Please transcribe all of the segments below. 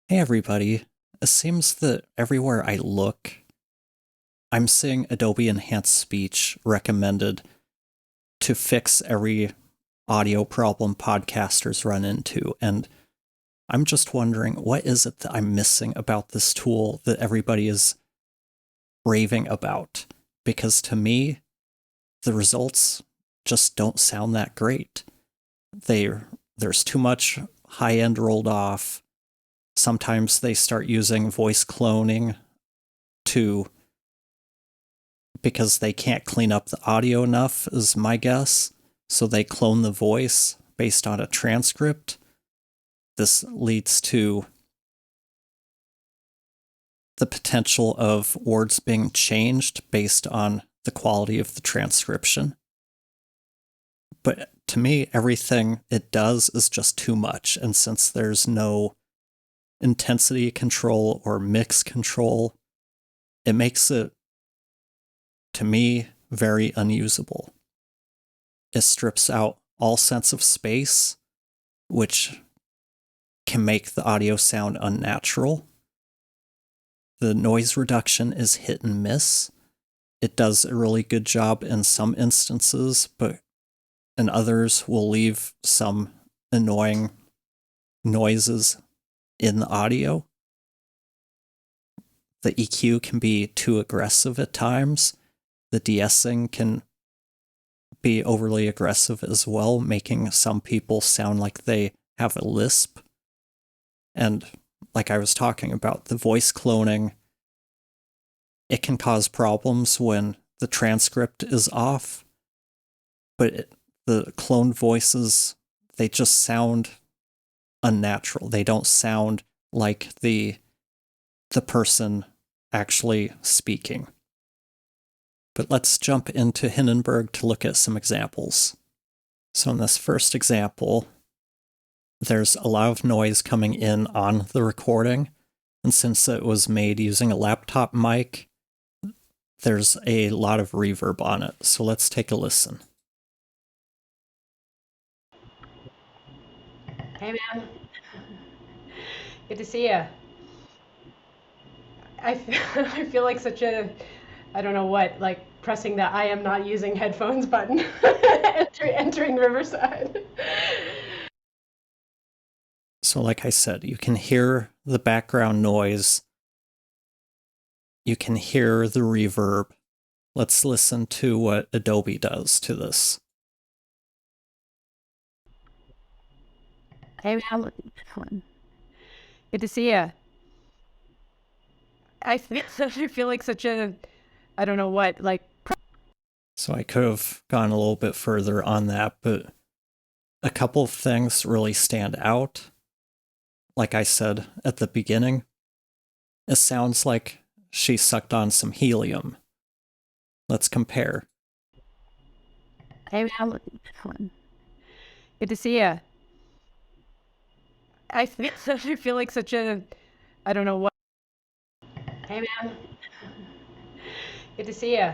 Hey everybody, it seems that everywhere I look, I'm seeing Adobe Enhance Speech recommended to fix every audio problem podcasters run into. And I'm just wondering, what is it that I'm missing about this tool that everybody is raving about? Because to me, the results just don't sound that great. There's too much high end rolled off. Sometimes they start using voice cloning to because they can't clean up the audio enough, is my guess. So they clone the voice based on a transcript. This leads to the potential of words being changed based on the quality of the transcription. But to me, everything it does is just too much. And since there's no intensity control or mix control, it makes it, to me, very unusable. It strips out all sense of space, which can make the audio sound unnatural. The noise reduction is hit and miss. It does a really good job in some instances, but in others will leave some annoying noises in the audio. The EQ can be too aggressive at times. The de-essing can be overly aggressive as well, making some people sound like they have a lisp. And like I was talking about, the voice cloning, it can cause problems when the transcript is off, but the cloned voices, they just sound unnatural. They don't sound like the person actually speaking. But let's jump into Hindenburg to look at some examples. So in this first example, there's a lot of noise coming in on the recording, and since it was made using a laptop mic, there's a lot of reverb on it. So let's take a listen. Hey man, good to see you. I feel, I feel like such a, I don't know what, like pressing the I am not using headphones button, entering Riverside. So like I said, you can hear the background noise. You can hear the reverb. Let's listen to what Adobe does to this. Hey man, good to see you. I feel like such a, I don't know what, like. So I could have gone a little bit further on that, but a couple of things really stand out. Like I said at the beginning, it sounds like she sucked on some helium. Let's compare. Hey man, good to see you. I feel like such a, I don't know what. Hey man, good to see you.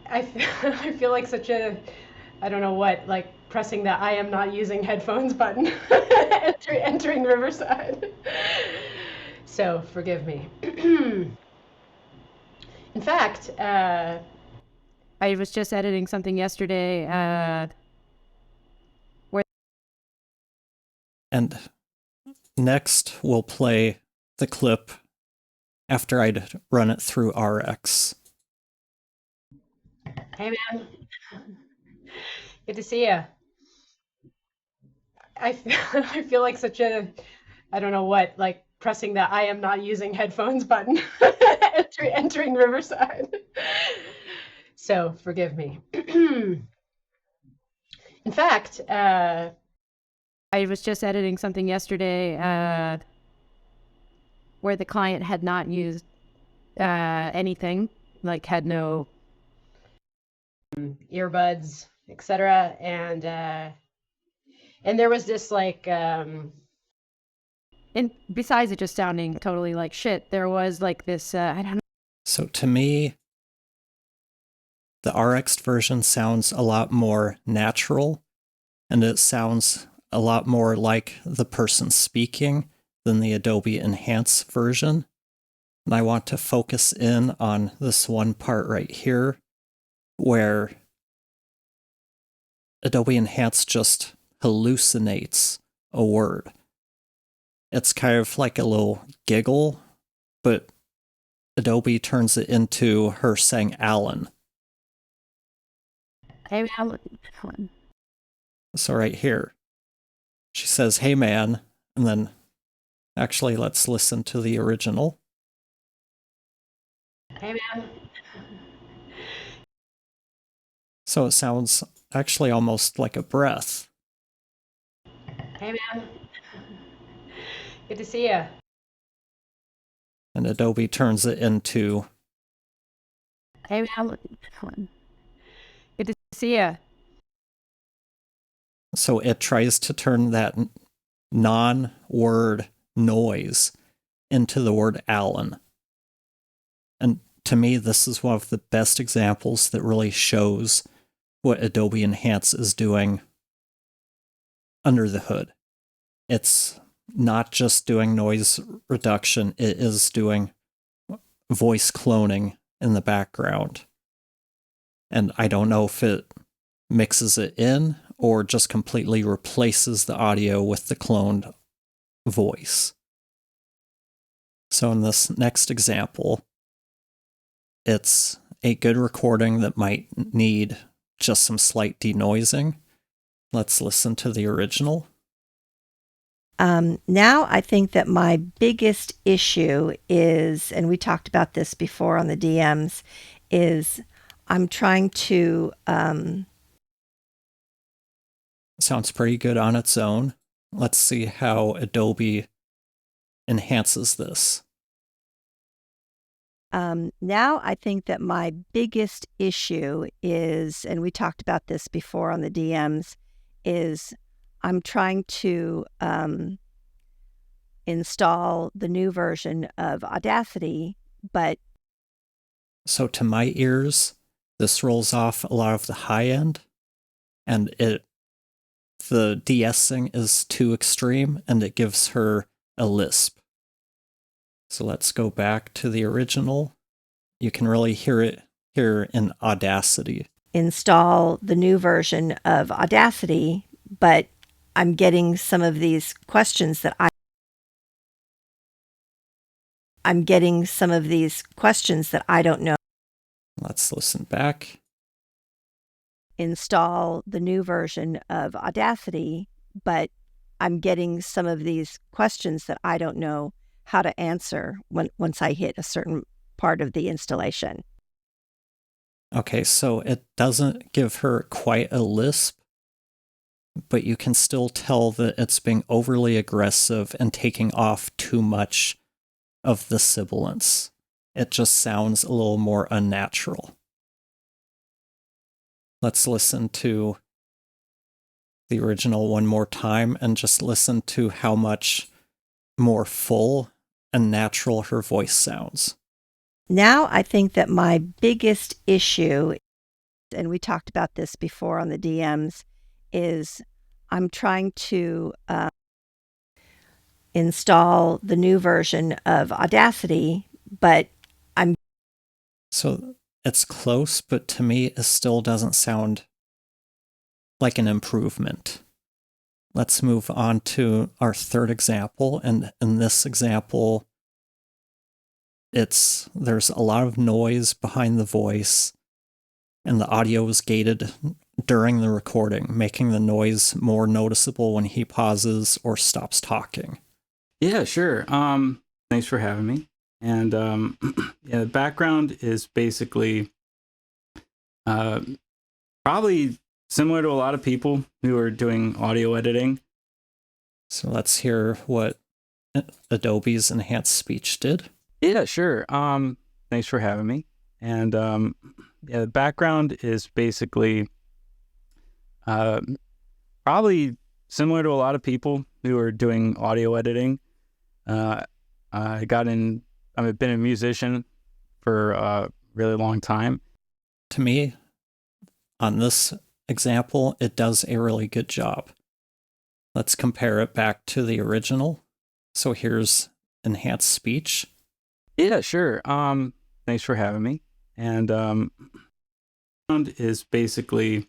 I feel like such a, I don't know what, like pressing the I am not using headphones button, entering Riverside. So forgive me. In fact, I was just editing something yesterday. Where And next, we'll play the clip after I'd run it through RX. Hey man, good to see you. I feel like such a, I don't know what, like pressing the I am not using headphones button, entering Riverside. So forgive me. In fact, I was just editing something yesterday where the client had not used anything, like had no earbuds, etc. And there was this like, and besides it just sounding totally like shit, there was like this, I don't know. So to me, the RX version sounds a lot more natural, and it sounds a lot more like the person speaking than the Adobe Enhance version. And I want to focus in on this one part right here where Adobe Enhance just hallucinates a word. It's kind of like a little giggle, but Adobe turns it into her saying Alan. Hey, Alan. So right here, she says, "Hey man," and then actually let's listen to the original. Hey, man. So it sounds actually almost like a breath. Hey, man. Good to see you. And Adobe turns it into, Hey, Alan. Good to see you. so it tries to turn that non-word noise into the word Alan. And to me, this is one of the best examples that really shows what Adobe Enhance is doing under the hood. It's not just doing noise reduction, it is doing voice cloning in the background. And I don't know if it mixes it in or just completely replaces the audio with the cloned voice. So in this next example, it's a good recording that might need just some slight denoising. Let's listen to the original. Now I think that my biggest issue is, and we talked about this before on the DMs, is I'm trying to Sounds pretty good on its own. Let's see how Adobe enhances this. now I think that my biggest issue is, and we talked about this before on the DMs, is I'm trying to install the new version of Audacity, but So to my ears, this rolls off a lot of the high end, and the de-essing is too extreme, and it gives her a lisp. So let's go back to the original. You can really hear it here in Audacity. install the new version of Audacity, but I'm getting some of these questions that I don't know. Let's listen back. Install the new version of Audacity, but I'm getting some of these questions that I don't know how to answer once I hit a certain part of the installation. Okay, so it doesn't give her quite a lisp, but you can still tell that it's being overly aggressive and taking off too much of the sibilance. It just sounds a little more unnatural. Let's listen to the original one more time and just listen to how much more full and natural her voice sounds. Now I think that my biggest issue, and we talked about this before on the DMs, is I'm trying to install the new version of Audacity, but So it's close, but to me, it still doesn't sound like an improvement. Let's move on to our third example. And in this example, there's a lot of noise behind the voice, and the audio is gated during the recording, making the noise more noticeable when he pauses or stops talking. Yeah, sure. Thanks for having me. And yeah, the background is basically probably similar to a lot of people who are doing audio editing. So let's hear what Adobe's Enhance Speech did. Yeah, sure. Thanks for having me. And yeah, the background is basically probably similar to a lot of people who are doing audio editing. I've been a musician for a really long time. To me, on this example, it does a really good job. Let's compare it back to the original. So here's Enhance Speech. Yeah, sure. Thanks for having me. And sound is basically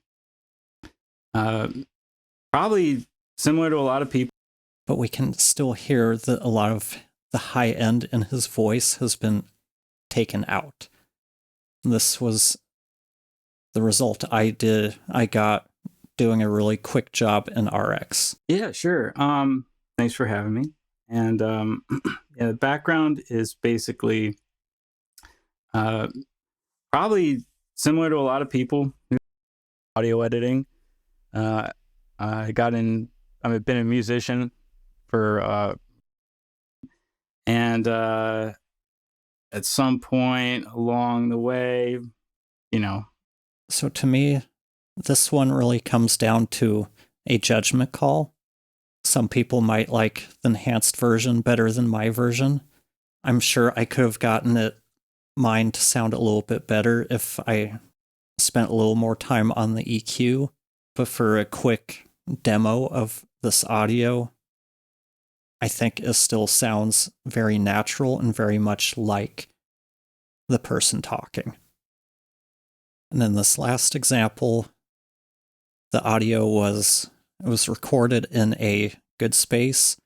probably similar to a lot of people. But we can still hear that a lot of the high end in his voice has been taken out. This was the result I got doing a really quick job in RX. Yeah, sure. Thanks for having me. And yeah, the background is basically probably similar to a lot of people who do audio editing. I've been a musician for and at some point along the way, you know. So to me, this one really comes down to a judgment call. Some people might like the enhanced version better than my version. I'm sure I could have gotten mine to sound a little bit better if I spent a little more time on the EQ. But for a quick demo of this audio, I think it still sounds very natural and very much like the person talking. And in this last example, the audio was recorded in a good space,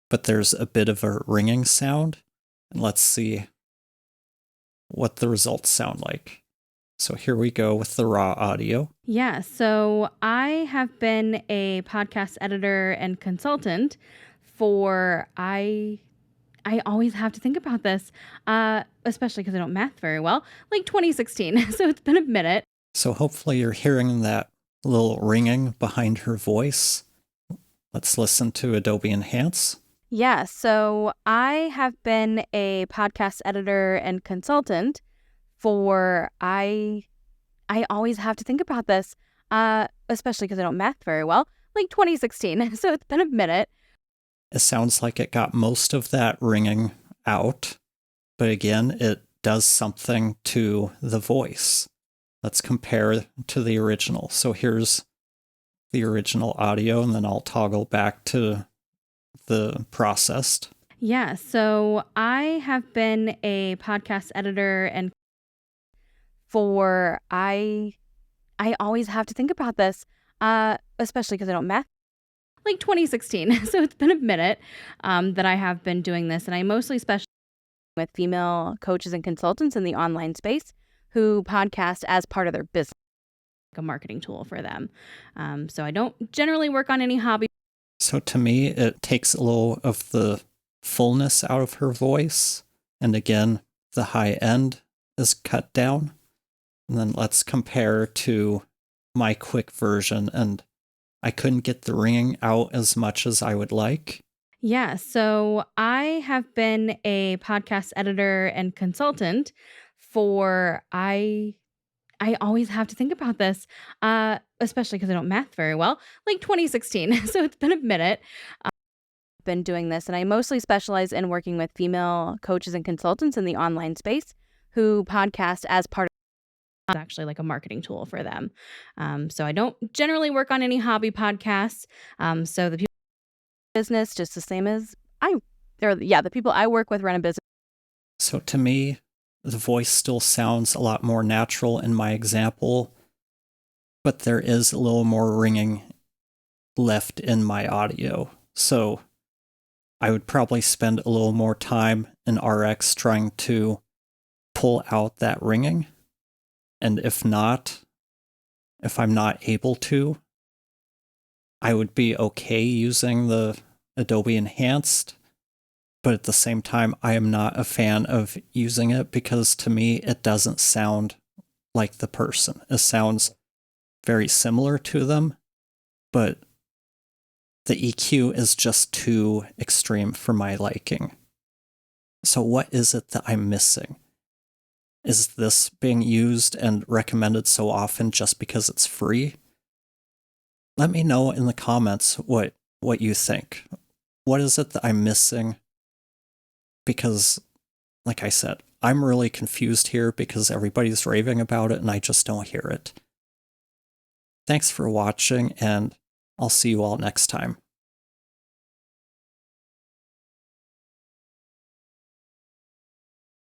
but there's a bit of a ringing sound. And let's see what the results sound like. So here we go with the raw audio. Yeah, so I have been a podcast editor and consultant for, I always have to think about this, especially because I don't math very well, like 2016. So it's been a minute. So hopefully you're hearing that little ringing behind her voice. Let's listen to Adobe Enhance. Yeah, so I have been a podcast editor and consultant for, I always have to think about this, especially because I don't math very well, like 2016. So it's been a minute. It sounds like it got most of that ringing out, but again, it does something to the voice. Let's compare to the original. So here's the original audio, and then I'll toggle back to the processed. Yeah, so I have been a podcast editor and for, I always have to think about this, especially because I don't math, like 2016. So it's been a minute that I have been doing this, and I mostly specialize with female coaches and consultants in the online space who podcast as part of their business, like a marketing tool for them. So I don't generally work on any hobby. So to me, it takes a little of the fullness out of her voice. And again, the high end is cut down. And then let's compare to my quick version. And I couldn't get the ringing out as much as I would like. Yeah, so I have been a podcast editor and consultant for, I always have to think about this, especially because I don't math very well, like 2016. So it's been a minute. I've been doing this, and I mostly specialize in working with female coaches and consultants in the online space who podcast as part of actually like a marketing tool for them. So I don't generally work on any hobby podcasts. So the people business, just the same as the people I work with run a business. So to me, the voice still sounds a lot more natural in my example, but there is a little more ringing left in my audio. So I would probably spend a little more time in RX trying to pull out that ringing. And if I'm not able to, I would be okay using the Adobe Enhanced, but at the same time, I am not a fan of using it because to me, it doesn't sound like the person. It sounds very similar to them, but the EQ is just too extreme for my liking. So what is it that I'm missing? Is this being used and recommended so often just because it's free? Let me know in the comments what you think. What is it that I'm missing? Because, like I said, I'm really confused here because everybody's raving about it and I just don't hear it. Thanks for watching, and I'll see you all next time.